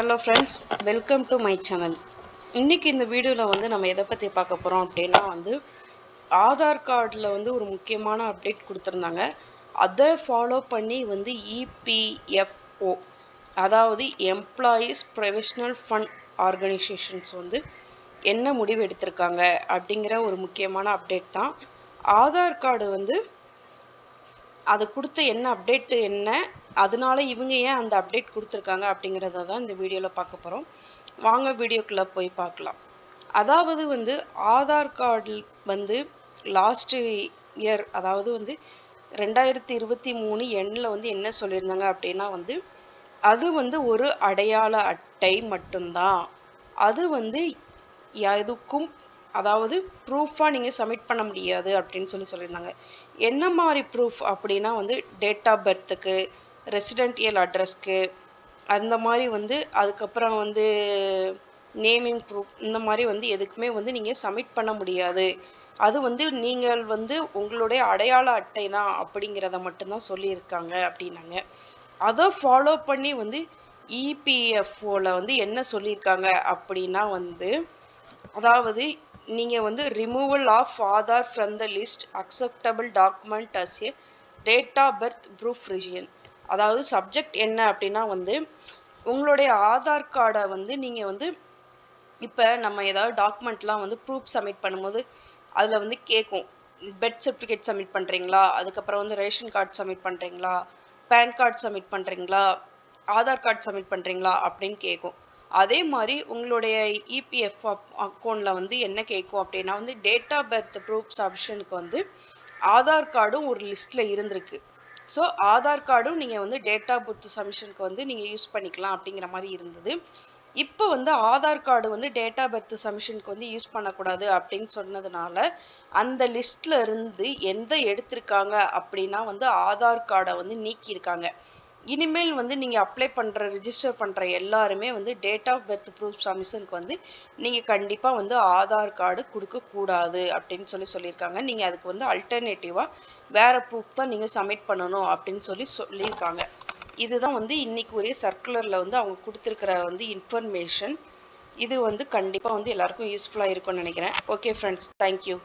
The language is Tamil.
Hello friends, welcome to my channel. இன்றைக்கி இந்த வீடியோவில் வந்து நம்ம எதை பற்றி பார்க்க போகிறோம் அப்படின்னா வந்து ஆதார் கார்டில் வந்து ஒரு முக்கியமான அப்டேட் கொடுத்துருந்தாங்க. அதை ஃபாலோ பண்ணி வந்து இபிஎஃப்ஓ, அதாவது எம்ப்ளாயீஸ் ப்ரொவிஷனல் ஃபண்ட் ஆர்கனைசேஷன்ஸ் வந்து என்ன முடிவு எடுத்திருக்காங்க அப்படிங்கிற ஒரு முக்கியமான அப்டேட் தான். ஆதார் கார்டு வந்து அது கொடுத்த என்ன அப்டேட்டு என்ன, அதனால இவங்க ஏன் அந்த அப்டேட் கொடுத்துருக்காங்க அப்படிங்கிறத தான் இந்த வீடியோவில் பார்க்க போகிறோம். வாங்க வீடியோக்குள்ளே போய் பார்க்கலாம். அதாவது வந்து ஆதார் கார்டில் வந்து லாஸ்ட்டு இயர், அதாவது வந்து 2023 எண்ணில் வந்து என்ன சொல்லியிருந்தாங்க அப்படின்னா வந்து அது வந்து ஒரு அடையாள அட்டை மட்டும்தான். அது வந்து எதுக்கும் அதாவது ப்ரூஃபாக நீங்கள் சப்மிட் பண்ண முடியாது அப்படின்னு சொல்லியிருந்தாங்க. என்ன மாதிரி ப்ரூஃப் அப்படின்னா வந்து டேட் ஆஃப் பர்த்துக்கு, ரெசிடென்டியல் அட்ரஸ்க்கு, அந்த மாதிரி வந்து அதுக்கப்புறம் வந்து நேமிங் ப்ரூஃப், இந்த மாதிரி வந்து எதுக்குமே வந்து நீங்கள் சப்மிட் பண்ண முடியாது. அது வந்து நீங்கள் வந்து உங்களுடைய அடையாள அட்டை தான் அப்படிங்கிறத மட்டும்தான் சொல்லியிருக்காங்க அப்படின்னாங்க. அதை ஃபாலோ பண்ணி வந்து இபிஎஃப்ஓவில் வந்து என்ன சொல்லியிருக்காங்க அப்படின்னா வந்து அதாவது நீங்கள் வந்து removal of Aadhaar from the list acceptable document as a date of birth proof region. அதாவது சப்ஜெக்ட் என்ன அப்படின்னா வந்து உங்களுடைய ஆதார் கார்டை வந்து நீங்கள் வந்து இப்போ நம்ம ஏதாவது டாக்குமெண்ட்லாம் வந்து ப்ரூஃப் சப்மிட் பண்ணும்போது அதில் வந்து கேட்கும், பெர்த் சர்டிஃபிகேட் சப்மிட் பண்ணுறீங்களா, அதுக்கப்புறம் வந்து ரேஷன் கார்டு சப்மிட் பண்ணுறீங்களா, பேன் கார்டு சப்மிட் பண்ணுறீங்களா, ஆதார் கார்டு சப்மிட் பண்ணுறீங்களா அப்படின்னு கேட்கும். அதே மாதிரி உங்களுடைய இபிஎஃப் அக்கௌண்ட்டில் வந்து என்ன கேட்கும் அப்படின்னா வந்து டேட் ஆஃப் பர்த் ப்ரூஃப் சப்மிஷனுக்கு வந்து ஆதார் கார்டும் ஒரு லிஸ்ட்டில் இருந்திருக்கு. ஸோ ஆதார் கார்டும் நீங்கள் வந்து டேட் ஆஃப் பர்த் சப்மிஷனுக்கு வந்து நீங்கள் யூஸ் பண்ணிக்கலாம் அப்படிங்கிற மாதிரி இருந்தது. இப்போ வந்து ஆதார் கார்டு வந்து டேட் ஆஃப் பர்த் சப்மிஷனுக்கு வந்து யூஸ் பண்ணக்கூடாது அப்படின்னு சொன்னதுனால அந்த லிஸ்ட்ல இருந்து எந்த எடுத்திருக்காங்க அப்படின்னா வந்து ஆதார் கார்டை வந்து நீக்கியிருக்காங்க. இனிமேல் வந்து நீங்கள் அப்ளை பண்ணுற, ரிஜிஸ்டர் பண்ணுற எல்லாருமே வந்து டேட் ஆஃப் பர்த் ப்ரூஃப் சப்மிஷனுக்கு வந்து நீங்கள் கண்டிப்பாக வந்து ஆதார் கார்டு கொடுக்கக்கூடாது அப்படின்னு சொல்லியிருக்காங்க. நீங்கள் அதுக்கு வந்து அல்டர்னேட்டிவாக வேறு ப்ரூஃப் தான் நீங்கள் சப்மிட் பண்ணணும் அப்படின்னு சொல்லியிருக்காங்க. இதுதான் வந்து இன்னைக்கு ஒரே சர்க்குலரில் வந்து அவங்க கொடுத்துருக்கிற வந்து இன்ஃபர்மேஷன். இது வந்து கண்டிப்பாக வந்து எல்லாருக்கும் யூஸ்ஃபுல்லாக இருக்கும்னு நினைக்கிறேன். Okay friends, thank you.